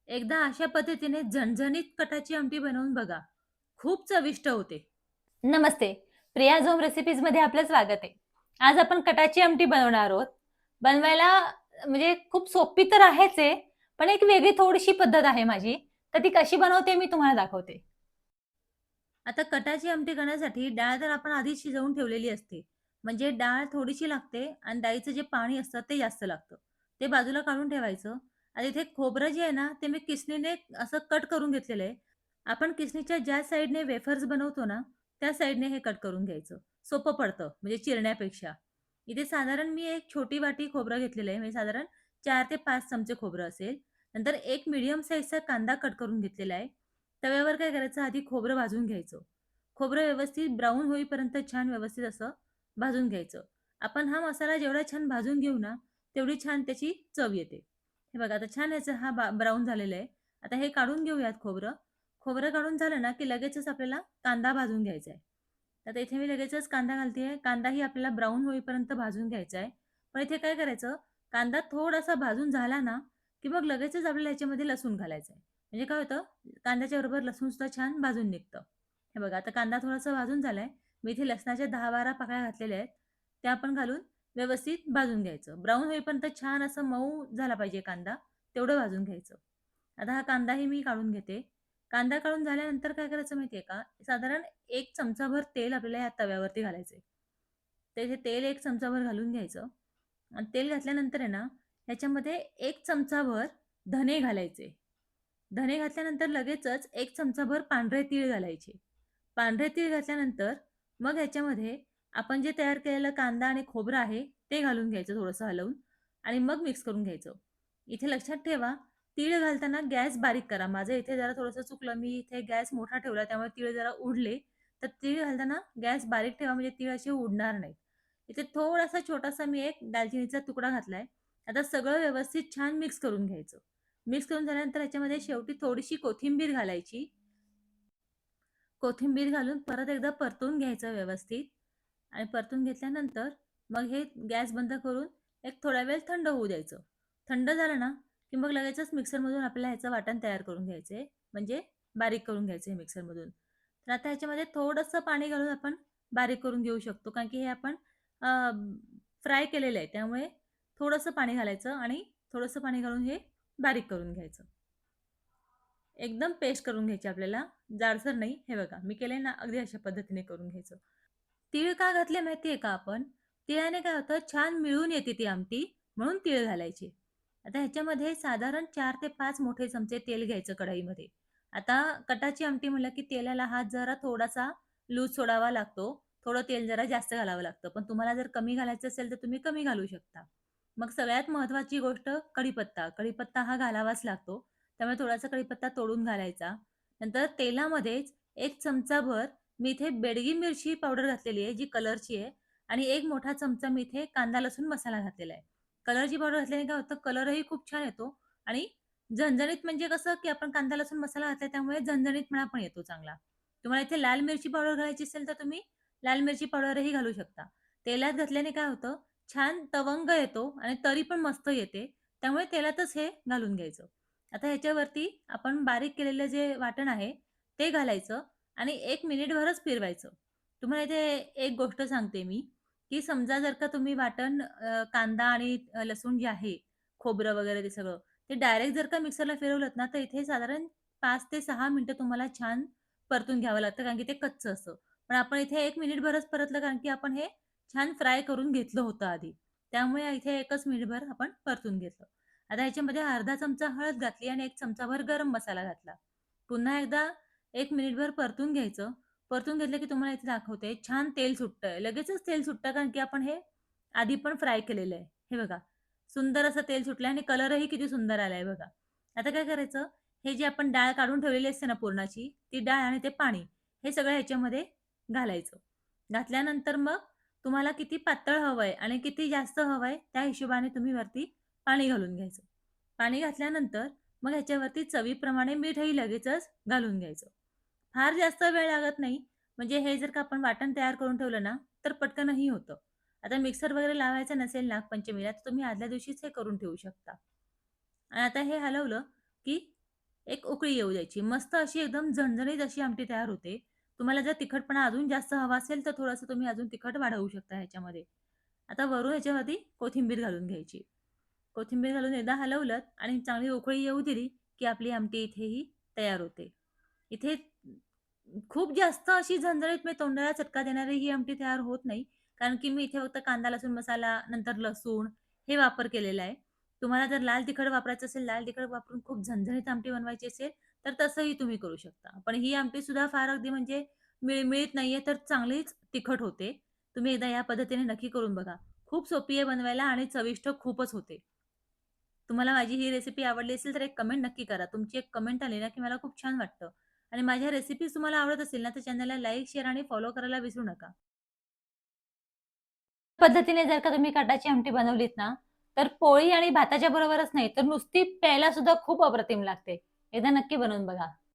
एकदा अशा पद्धतीने झणझणीत कटाची आमटी बनवून बघा. खूप चविष्ट होते. नमस्ते. प्रिया झोम रेसिपीजमध्ये आपलं स्वागत आहे. आज आपण कटाची आमटी बनवणार आहोत. बनवायला म्हणजे खूप सोपी तर आहेच आहे, पण एक वेगळी थोडीशी पद्धत आहे माझी. तर ती कशी बनवते मी तुम्हाला दाखवते. आता कटाची आमटी करण्यासाठी डाळ तर आपण आधीच शिजवून ठेवलेली असते. म्हणजे डाळ थोडीशी लागते आणि डाळीचं जे पाणी असतं ते जास्त लागतं. ते बाजूला काढून ठेवायचं. आणि इथे खोबरं जे आहे ना, ते मी किसणीने असं कट करून घेतलेलं आहे. आपण किसणीच्या ज्या साइडने वेफर्स बनवतो ना, त्या साइडने हे कट करून घ्यायचं. सोपं पडतं म्हणजे चिरण्यापेक्षा. इथे साधारण मी एक छोटी वाटी खोबरं घेतलेलं आहे. म्हणजे साधारण 4 ते 5 चमचे खोबरं असेल. नंतर एक मीडियम साइजचा कांदा कट करून घेतलेला आहे. तव्यावर काय करायचं, आधी खोबरं भाजून घ्यायचं. खोबरं व्यवस्थित ब्राऊन होईपर्यंत छान व्यवस्थित असं भाजून घ्यायचं. आपण हा मसाला जेवढा छान भाजून घेऊ ना, तेवढी छान त्याची चव येते. हे बघा आता छान याचा हा ब्राऊन झालेला आहे. आता हे काढून घेऊयात खोबरं. खोबरं काढून झालं ना, की लगेचच आपल्याला कांदा भाजून घ्यायचा आहे. आता इथे मी लगेचच कांदा घालतेय. कांदाही आपल्याला ब्राऊन होईपर्यंत भाजून घ्यायचा आहे. पण इथे काय करायचं, कांदा थोडासा भाजून झाला ना, की मग लगेचच आपल्याला ह्याच्यामध्ये लसूण घालायचं आहे. म्हणजे काय होतं, कांद्याच्या बरोबर लसूण सुद्धा छान भाजून निघतं. हे बघा आता कांदा थोडासा भाजून झालाय. मी इथे लसणाच्या 10-12 पाकळ्या घातलेल्या आहेत. त्या आपण घालून व्यवस्थित भाजून घ्यायचं. ब्राऊन होईपर्यंत छान असं मऊ झाला पाहिजे कांदा, तेवढं भाजून घ्यायचं. आता हा कांदाही मी काढून घेते. कांदा काढून झाल्यानंतर काय करायचं माहितीये का? साधारण 1 चमचाभर तेल आपल्याला या तव्यावरती घालायचंय. ते तेल 1 चमचाभर घालून घ्यायचं आणि तेल घातल्यानंतर आहे ना, ह्याच्यामध्ये 1 चमचाभर धने घालायचे. धने घातल्यानंतर लगेचच 1 चमचाभर पांढरे तीळ घालायचे. पांढरे तीळ घातल्यानंतर मग ह्याच्यामध्ये आपण जे तयार केलेलं कांदा आणि खोबरं आहे, ते घालून घ्यायचं थोडंसं हलवून आणि मग मिक्स करून घ्यायचं. इथे लक्षात ठेवा, तीळ घालताना गॅस बारीक करा. माझं इथे जरा थोडंसं चुकलं. मी इथे गॅस मोठा ठेवला, त्यामुळे तीळ जरा उडले. तर तीळ घालताना गॅस बारीक ठेवा, म्हणजे तीळ असे उडणार नाहीत. इथे थोडासा छोटासा मी एक दालचिनीचा तुकडा घातलाय. आता सगळं व्यवस्थित छान मिक्स करून घ्यायचं. मिक्स करून झाल्यानंतर ह्याच्यामध्ये शेवटी थोडीशी कोथिंबीर घालायची. कोथिंबीर घालून परत एकदा परतून घ्यायचं व्यवस्थित आणि परतून घेतल्यानंतर मग हे गॅस बंद करून एक थोडा वेळ थंड होऊ द्यायचं. थंड झालं ना, की मग लगेचच मिक्सरमधून आपल्याला ह्याचं वाटण तयार करून घ्यायचं आहे. म्हणजे बारीक करून घ्यायचं आहे मिक्सरमधून. तर आता ह्याच्यामध्ये थोडंसं पाणी घालून आपण बारीक करून घेऊ शकतो. कारण की हे आपण फ्राय केलेलं आहे. त्यामुळे थोडंसं पाणी घालायचं आणि थोडंसं पाणी घालून हे बारीक करून घ्यायचं. एकदम पेस्ट करून घ्यायची आपल्याला, जाडसर नाही. हे बघा मी केलंय ना, अगदी अशा पद्धतीने करून घ्यायचं. तीळ का घातले माहितीये का आपण? तिळाने काय होतं, छान मिळून येते ती आमटी, म्हणून तीळ घालायचे. आता ह्याच्यामध्ये साधारण 4 ते 5 मोठे चमचे तेल घ्यायचं कढईमध्ये. आता कटाची आमटी म्हटलं की तेलाला हात जरा थोडासा लूज सोडावा लागतो. थोडं तेल जरा जास्त घालावं लागतं. पण तुम्हाला जर कमी घालायचं असेल तर तुम्ही कमी घालू शकता. मग सगळ्यात महत्त्वाची गोष्ट कढीपत्ता. कढीपत्ता हा घालावाच लागतो. त्यामुळे थोडासा कढीपत्ता तोडून घालायचा. नंतर तेलामध्येच 1 चमचाभर मी इथे बेडगी मिरची पावडर घातलेली आहे, जी कलरची आहे आणि 1 मोठा चमचा मी इथे कांदा लसूण मसाला घातलेला आहे. कलरची पावडर घातल्याने काय होतं, कलरही खूप छान येतो आणि झणझणीत म्हणजे कसं, की आपण कांदा लसूण मसाला घातला त्यामुळे झणझणीतपणा पण येतो चांगला. तुम्हाला इथे लाल मिरची पावडर घालायची असेल तर तुम्ही लाल मिरची पावडरही घालू शकता. तेलात घातल्याने काय होतं, छान तवंग येतो आणि तरी पण मस्त येते. त्यामुळे तेलातच हे घालून घ्यायचं. आता ह्याच्यावरती आपण बारीक केलेलं जे वाटण आहे, ते घालायचं आणि 1 मिनिटभरच फिरवायचं. तुम्हाला इथे एक गोष्ट सांगते मी, की समजा जर का तुम्ही वाटण कांदा आणि लसूण जे आहे, खोबरं वगैरे ते सगळं, ते डायरेक्ट जर का मिक्सरला फिरवलत ना, तर इथे साधारण 5 ते 6 मिनिटं तुम्हाला छान परतून घ्यावं लागतं, कारण की ते कच्चं असतं. पण आपण इथे 1 मिनिटभरच परतलं, कारण की आपण हे छान फ्राय करून घेतलं होतं आधी. त्यामुळे इथे 1च मिनिटभर आपण परतून घेतलं. आता ह्याच्यामध्ये अर्धा चमचा हळद घातली आणि 1 चमचाभर गरम मसाला घातला. पुन्हा एकदा 1 मिनिटभर परतून घ्यायचं. परतून घेतलं की तुम्हाला इथे दाखवते छान तेल सुटतंय. लगेचच तेल सुटतं, कारण की आपण हे आधी पण फ्राय केलेलं आहे. हे बघा, सुंदर असं तेल सुटलंय आणि कलरही किती सुंदर आलाय बघा. आता काय करायचं, हे जी आपण डाळ काढून ठेवलेली असते ना पुरणाची, ती डाळ आणि ते पाणी हे सगळं ह्याच्यामध्ये घालायचं. घातल्यानंतर मग तुम्हाला किती पातळ हवंय आणि किती जास्त हवंय त्या हिशोबाने तुम्ही वरती पाणी घालून घ्यायचं. पाणी घातल्यानंतर मग ह्याच्यावरती चवीप्रमाणे मीठही लगेचच घालून घ्यायचं. फार जास्त वेळ लागत नाही. म्हणजे हे जर का आपण वाटण तयार करून ठेवलं ना, तर पटकनही होतं. आता मिक्सर वगैरे लावायचं नसेल नागपंचमीला, तर तुम्ही आदल्या दिवशीच हे करून ठेवू शकता. आणि आता हे हलवलं, की एक उकळी येऊ द्यायची. मस्त अशी एकदम झणझणीत अशी आमटी तयार होते. तुम्हाला जर तिखटपणा अजून जास्त हवा असेल, तर थोडंसं तुम्ही अजून तिखट वाढवू शकता ह्याच्यामध्ये. आता वरून ह्याच्यावरती कोथिंबीर घालून घ्यायची. कोथिंबीर घालून एकदा हलवलत आणि चांगली उकळी येऊ दिली, की आपली आमटी इथेही तयार होते. इथे खूप जास्त अशी झणझणीत म्हणजे तोंडाला चटका देणारी ही आमटी तयार होत नाही. कारण की मी इथे फक्त कांदा, लसूण मसाला, नंतर लसूण हे वापर केलेला आहे. तुम्हाला जर लाल तिखट वापरायचं असेल, लाल तिखट वापरून खूप झणझणीत आमटी बनवायची असेल, तर तसंही तुम्ही करू शकता. पण ही आमटी सुद्धा फार अगदी म्हणजे मिळमिळीत नाहीये, तर चांगलीच तिखट होते. तुम्ही एकदा या पद्धतीने नक्की करून बघा. खूप सोपी आहे बनवायला आणि चविष्ट खूपच होते. तुम्हाला माझी ही रेसिपी आवडली असेल तर एक कमेंट नक्की करा. तुमची एक कमेंट आली ना, की मला खूप छान वाटतं. आणि माझ्या रेसिपीज तुम्हाला आवडत असेल ना, तर चॅनलला लाईक, शेअर आणि फॉलो करायला विसरू नका. पद्धतीने जर का तुम्ही कटाची आमटी बनवलीत ना, तर पोळी आणि भाताच्या बरोबरच नाही, तर नुसती प्यायला सुद्धा खूप अप्रतिम लागते. एकदा नक्की बनवून बघा.